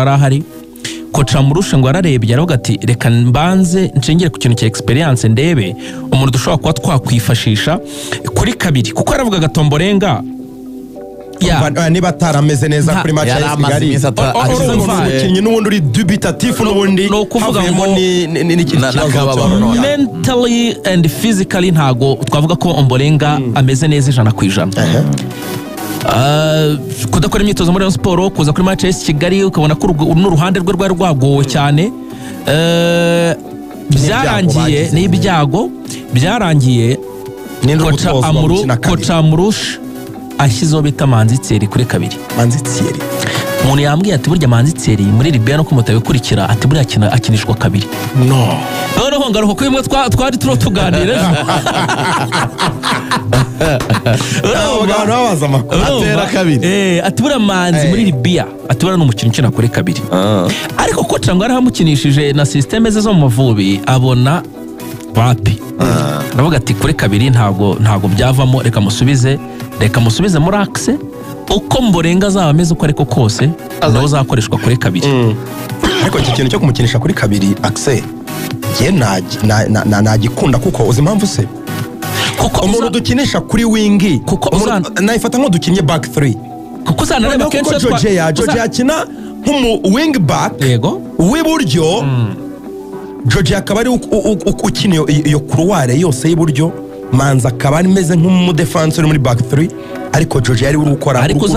arahari koca murushe ngo ararebye aravuga ati reka mbanze nshingire ku kintu cya experience ndebe umuntu dushobora kuba twakwifashisha kuri kabiri kuko aravuga Gatomborenga niba atarameze neza kuri match ya Kigali umukinnyi n'ubundi uri dubitatif n'ubundi havuyemo mentally and physically ntago twavuga ko Ombolenga ameze neza 100%. Kudakora imyitozo muri sport kuza kuri match ya Kigali ukabona ko n'uruhande rwe rwari rwagowe cyane byarangiye n'ibyago byarangiye koca Murush ashyizeho bita Manzitseri kuri kabiri. Manzitseri umuntu yambwiye ati burya Manzitseri muri Libya no kumutabikurikira ati burya akinishwa kabiri. Noneho ngaruko ko imwe twari tuganira atera kabiri ati burya Manzi muri Libya ati burya n'umukino ukina kuri kabiri. Ariko koca ngo arahamukinishije na systeme ze zo mu Mavubi abona wapi aravuga ati kuri kabiri ntago byavamo reka musubize muri axe uko Mborenga azaba ameze uko ariko kose nawe uzakoreshwa kuri kabiri. Ariko iki kintu cyo kumukinisha kuri kabiri axe je nagikunda kuko uzi impamvu se kuko umuntu dukinisha kuri wingi kuko nayifata nko dukinye back 3 kuko zanareba kenshi George akina nk'umu wing back yego w'iburyo George akaba ari ukina iyo couloir yose y'iburyo Manzi akaba ameze nk'umu defenseur muri back 3 ariko George yari uri gukora ariko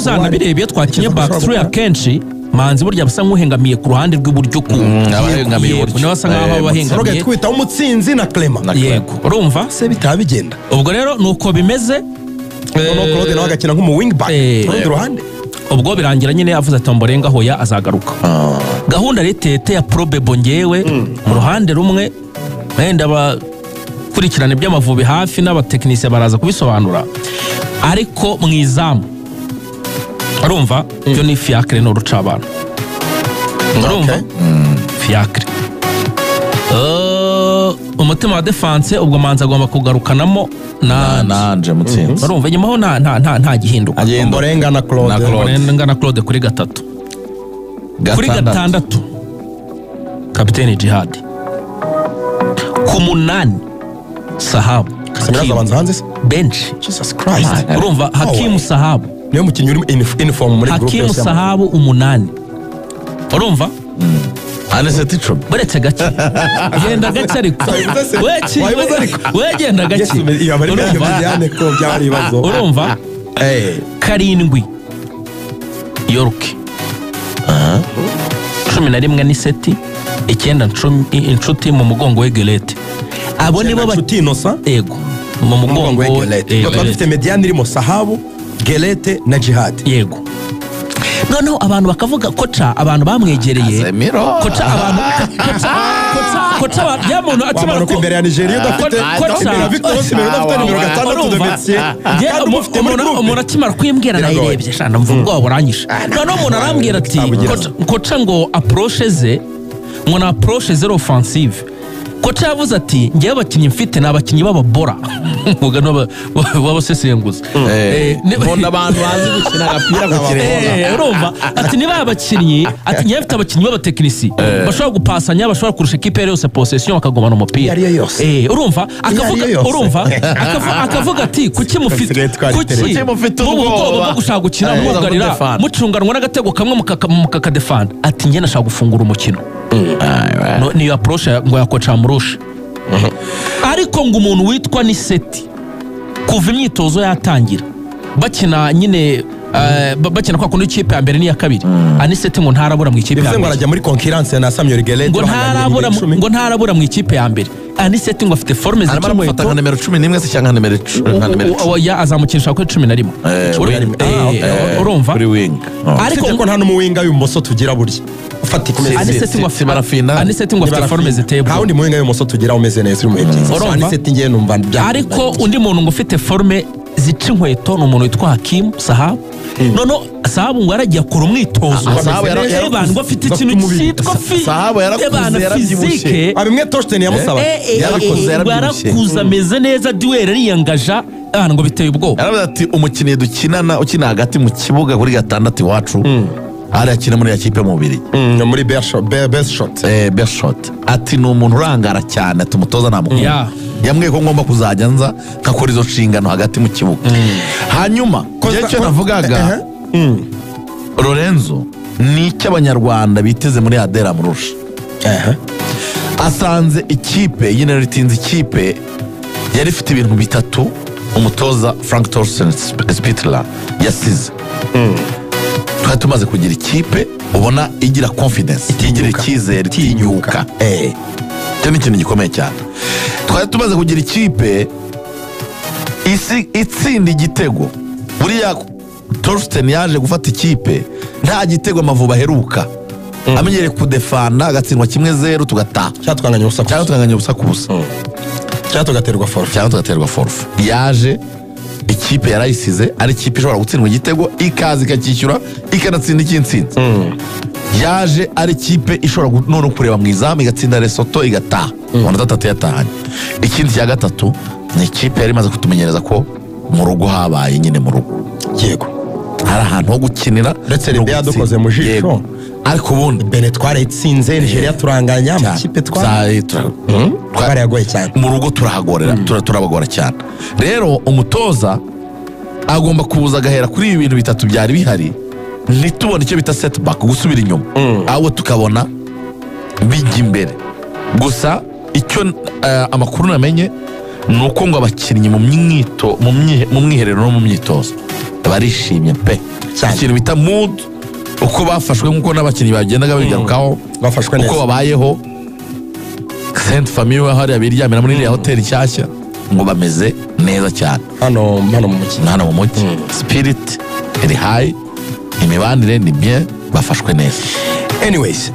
zanabirebe twakinye back 3 akenshi Manzi burya basa nk'uhengamiye ku ruhande rw'iburyo ku abahengamiye buryo no basa nk'aho abahengamiye twita umutsinzi na Clement yego urumva se bitabigenda ubwo rero nuko bimeze Claude nawe agakina nk'umu wing back ku ruhande ubwo birangira nyine avuze ati Ombolenga hoya azagaruka. Gahunda retete ya probable ngewe mu ruhande rumwe wenda bakurikirane by'Amavubi hafi n'abatekinisiye baraza kubisobanura ariko mwizamu urumva byo ni Fiacre no rucabana urumva Fiacre umutima wa defense ubwo Manzi agomba kugarukanamo nanje mutsinzi urumva nyuma ho nta gihinduka Ombolenga na Claude kuri gatatu kuri gatandatu Kapiteni Jihad ku munani Sahabu Samiraza hanze bench Jesus Christ urumva Hakimu Sahabu niyo mukinnyi uri uniform muri group Hakimu Sahabu umunani urumva Aneseti Chum buretse gake genda gake ariko wegenda gake urumva karindwi York 11 ni seti 9 inshuti mu mugongo we Gelete abo nibo inshuti inosa yego mu mugongo we Gelete bafite mediane irimo Sahabu Gelete na Jihad yego noneho abantu bakavuga koca abantu bamwegereye koca abantu koca yamuntu akimara ko imbere ya Nigeria udafite koca Victor Osimhen udafite nimero 6 de Messier umuntu akimara kwimbwira nayirebye shana mvugo waburanyisha noneho umuntu arambwira ati koca ngo approche ze ngo na approche zero offensive koca yavuze ati ngiye abakinnyi mfite nabakinnyi b'ababora mugano babasesenguza bona abantu bazi gukina agapira ku kirere urumva ati niba abakinnyi ati ngiye afite abakinnyi b'abatekinisi bashobora gupasanya bashobora kurusha ikipe yose possession bakagomana umupira urumva akavuga ati kuki mufite ubwoba gushaka gukina mugarira mucunganwa n'agatego kamwe mukakadefanda ati ngiye nashaka gufungura umukino niyo approach ngo yakoca Murushe ariko ngo umuntu witwa ni Seti kuva imyitozo yatangira bakina nyine bakina kwa kundi ikipe ya mbere ni ya kabiri Aniseti ngo ntarabura mu ikipe ya mbere ngo arajya muri concurrence na Samuel Gelete ngo ntarabura mu ikipe ya mbere Aniseti ngo afite forme z'icumi arafata nka numero 11 se cyangwa nka numero ya azamukinisha kuri 11 urumva kuri wing ariko ngo nta n'umuwinga y'umoso tugira burya ufatika Aniseti ngo afite forme ziteye nta wundi muwinga y'umoso tugira umeze neza uri mu byiza Aniseti ngiye numva ariko undi muntu ngo ufite forme zica inkweto n'umuntu witwa Hakim Sahabu nono Sahabu ngo aragiye akora umwitozo abantu bafite ikintu cyitwa Sahabu yarabyibushye abimwe Torsten yamusaba yarakuza ameze neza duel ariyangaja abantu ngo biteye ubwoba yaravuze ati umukinnyi dukinana ukina hagati mu kibuga kuri gatandatu iwacu ari akina muri ya kipe mu Bubiligi muri Beerschot ati ni umuntu urangara cyane ati umutoza namukunda yambwiye ko ngomba kuzajya nza nkakora izo nshingano hagati mu kibuga hanyuma icyo navugaga Lorenzo ni icy'abanyarwanda biteze muri Adela Murusha asanze ikipe yine ritinze ikipe yari ifite ibintu bitatu umutoza Frank Thorsten Spittler yasize twari tumaze kugira ikipe ubona igira confidence igira icyizere itinyuka icyo ni ikintu gikomeye cyane twari tumaze kugira ikipe itsinda igitego buriya Thorsten yaje gufata ikipe nta gitego Amavubi aheruka amenyereye kudefanda agatsindwa 1-0 tugataha cyatwanganya ubusa ku busa cyatugaterwa forfe yaje ikipe yarayisize ari ikipe ishobora gutsindwa igitego ikaza ikacyishyura ikanatsinda ikintsinzi yaje ari ikipe ishobora none kureba mu izamu igatsinda Lesotho igataha umuntu atatu yatahanye ikindi cya gatatu ni ikipe yari imaze kutumenyereza ko mu rugo habaye nyine mu rugo yego hari ahantu ho gukinira ndetse Libya dukoze mu jisho ariko ubundi Benin twaratsinze Nigeria turanganya amakipe twarayagoye cyane mu rugo turabagora cyane rero umutoza agomba kuza agahera kuri ibi bintu bitatu byari bihari ntitubone icyo bita setback gusubira inyuma ahubwo tukabona bijya imbere gusa icyo amakuru namenye ni uko ngo abakinnyi mu mwiherero no mu myitozo barishimye pe ikintu bita mood uko bafashwe nk'uko n'abakinnyi bagendaga bigarukaho bafashwe neza uko babayeho Sainte Famille hariya biryamira muri iriya hoteli nshyashya ngo bameze neza cyane hano mu mujyi spirit iri high imibanire ni bien bafashwe neza anyways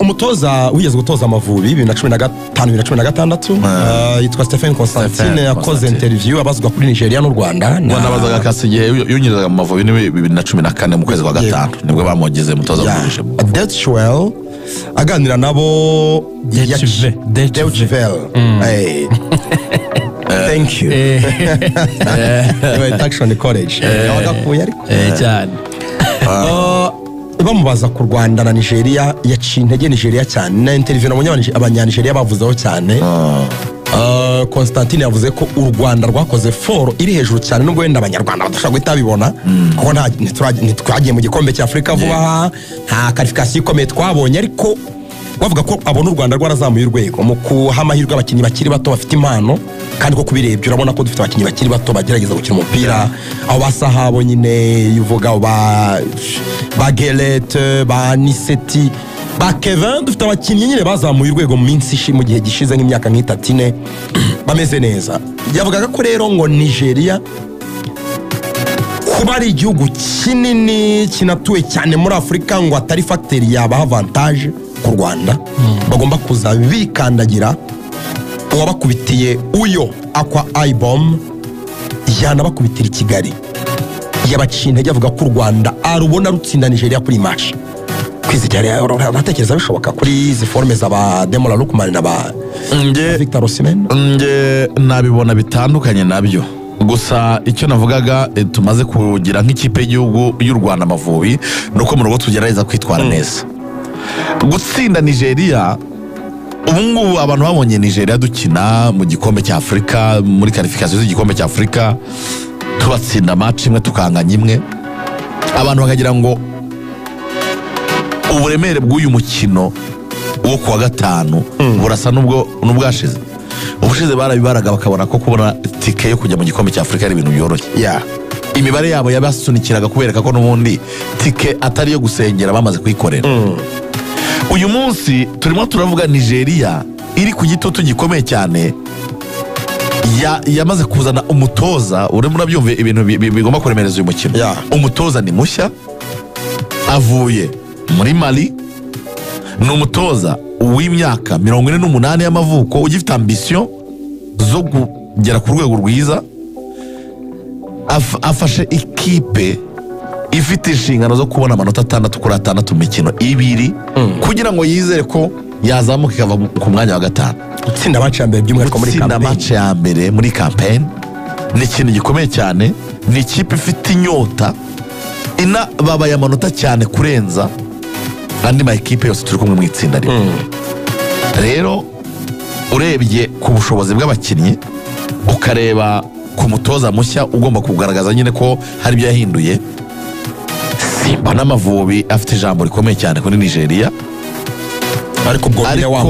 umutoza wigeze gutoza Amavubi 2015-2016 yitwa Stephen Constantine yakoze interview abazwa kuri Nigeria n'u Rwanda nabazaga kasigiye yunyirizaga mu Mavubi 2014 mu kwezi kwa gatanu nibwo bamugeze umutoza w'umurije Detchwell aganira nabo Detchwell thank you Action College abagakuye ariko cyane bamubaza ku Rwanda na Nigeria yaciye intege Nigeria cyane na interview nabonye abanyanigeria bavuzeho cyane Constantine yavuze ko u Rwanda rwakoze foro iri hejuru cyane nubwo wenda abanyarwanda badashaka guhita bibona kuko ntitwagiye mu gikombe cya Afurika vuba nta qualification ikomeye twabonye ariko bavuga ko abona u Rwanda rwarazamuye urwego mu kuha amahirwe abakinnyi bakiri bato bafite impano kandi ko kubirebye urabona ko dufite abakinnyi bakiri bato bagerageza gukina umupira aho basahabo nyine yuvuga ba Gelete ba Niseti ba Kevin dufite abakinnyi nyine bazamuye urwego mu minsi mu gihe gishize nk'imyaka nk'itatu bameze neza yavugaga ko rero ngo Nigeria kuba ari igihugu kinini kinatuwe cyane muri Afurika ngo atari facteur yaba avantage ku Rwanda bagomba kuza bikandagira uwabakubitiye uyo Aqua Ibom yanabakubitira i Kigali yabaciye intege avuga ko u Rwanda arubona rutsinda Nigeria kuri match kwizigera uratekereza bishoboka kuri izi forme z'aba Demola Lukman na ba Victor Osimhen nabibona bitandukanye nabyo gusa icyo navugaga tumaze kugira nk'ikipe y'igihugu y'u Rwanda Amavubi nuko mu rugo tugerageza kwitwara neza gutsinda Nigeria ubungubu abantu babonye Nigeria dukina mu gikombe cya Afurika muri qualification z'igikombe cya Afurika tubatsinda match imwe tukanganya imwe abantu bakagira ngo uburemere bw'uyu mukino wo kuwa gatanu burasa n'ubwashize ubushize barabibaraga bakabona ko kubona tike yo kujya mu gikombe cya Afurika ari ibintu byoroshye imibare yabo yabasunikiraga kubereka ko n'ubundi tike atari yo gusengera bamaze kuyikorera uyu munsi turimo turavuga Nigeria iri ku gitutu gikomeye cyane yamaze kuzana umutoza urimo urabyumva ibintu bigomba kuremereza uyu mukino umutoza ni mushya avuye muri Mali ni umutoza w'imyaka 48 y'amavuko ugifite ambition zo kugera ku rwego rwiza afashe ikipe ifite inshingano zo kubona amanota 6 kuri 6 mikino ibiri kugira ngo yizere ko yazamuka ikava ku mwanya wa 5 gutsinda match ya mbere by'umwihariko muri campaign match ya mbere muri campaign ni ikintu gikomeye cyane ni ikipe ifite inyota babaye amanota cyane kurenza andi ma ekipe yose turi kumwe mu itsinda rimwe. Rero urebye ku bushobozi bw'abakinnyi ukareba ku mutoza mushya ugomba kugaragaza nyine ko hari ibyo yahinduye, Simba n'Amavubi afite ijambo rikomeye cyane kuri Nigeria, ariko ubwo bire wa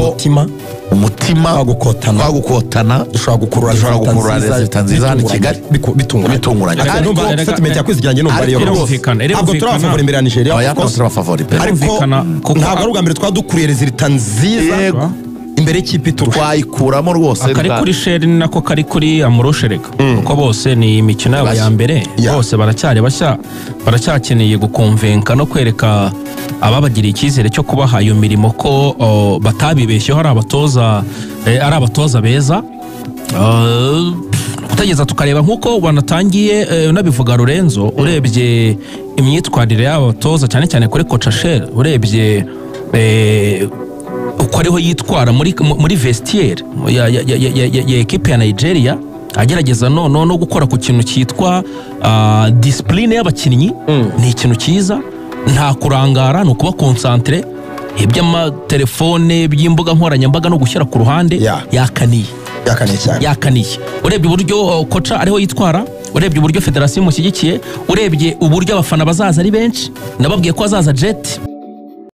umutima wagukotana dushobora gukurura resulta nziza hano i Kigali bitunguranye. Ariko settlement yakwizigiranye numva ariyo ntabwo turabafavori imbere ya Nigeria, ariko ntabwo ari ubwa mbere twadukuriye resulta nziza imbere y'ikipe twayikuramo rwose. Akari kuri sheri ni nako kari kuri amuroshereka kuko bose ni imikino yabo ya mbere, bose baracyari bashya, baracyakeneye gukonvenka no kwereka ababagiriye icyizere cyo kubaha iyo mirimo ko batabibeshyeho ari abatoza beza. Kutageza tukareba nk'uko wanatangiye unabivuga Lorenzo, urebye imyitwarire y'aba batoza cyane cyane kuri Coach Asher, urebye uko ariho yitwara muri vestiaire ya ekipe ya Nigeria, agerageza no gukora ku kintu cyitwa discipline y'abakinnyi, ni ikintu cyiza, nta kurangara, no kuba concentre, iby'amatelefone by'imbuga nkoranyambaga no gushyira ku ruhande, yakaniye urebye uburyo koca ariho yitwara, urebye uburyo federasiyo imushyigikiye, urebye uburyo abafana bazaza ari benshi, nababwiye ko azaza jet